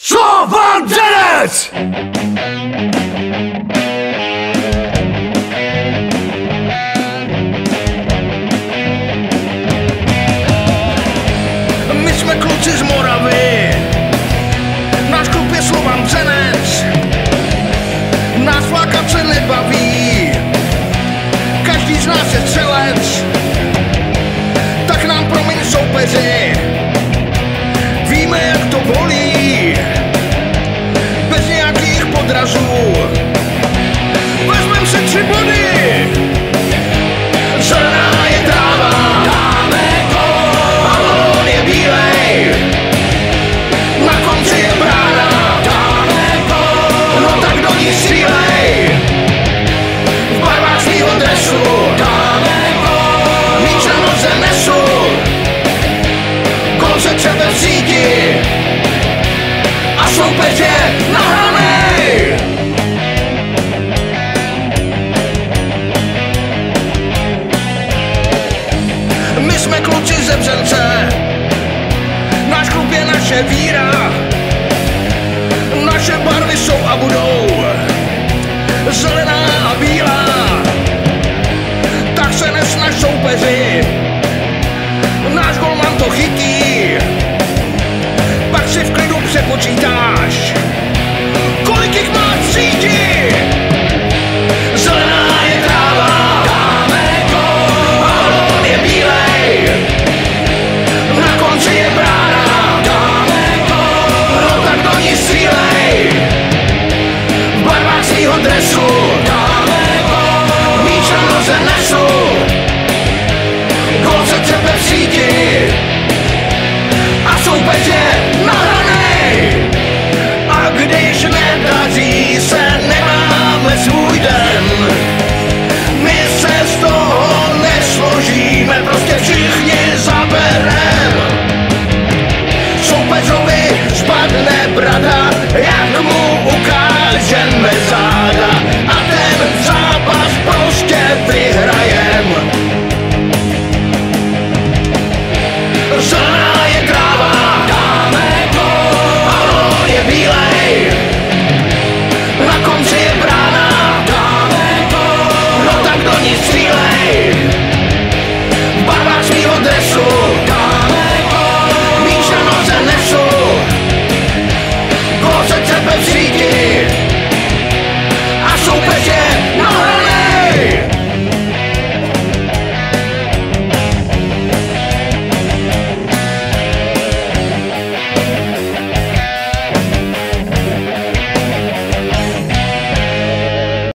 Slovanec! My jsme kluci z Moravy, náš klub je Slovanec, nás flákat se nebaví, každý z nás je střelec, tak nám promiň soupeři, víme jak to bolí, bez nějakých podrazů, vezmem si 3 body, zelená je tráva, dáme gól, a balón je bílej, na konci je brána, dáme gól, no tak do ní střílej, v barvách svýho dresu, dáme gól, míč na noze nesu, gól se třebe v síti a soupeř je nahranej. My jsme kluci ze Břence, náš klub je naše víra, naše barvy jsou a budou zelená a bílá, tak se nesnaž soupeři, náš golman to chytí, pak si v klidu přepočítáš, kolik jich má v síti. Zelená je tráva, dáme gól, a balón je bílej, na konci je brána, dáme gól, no tak do ní střílej, v barvách svýho dresu, dáme gól, míč na noze nesu, gól se třepe v síti a soupeř je nahranej. A když nedaří se, nemáme svůj den,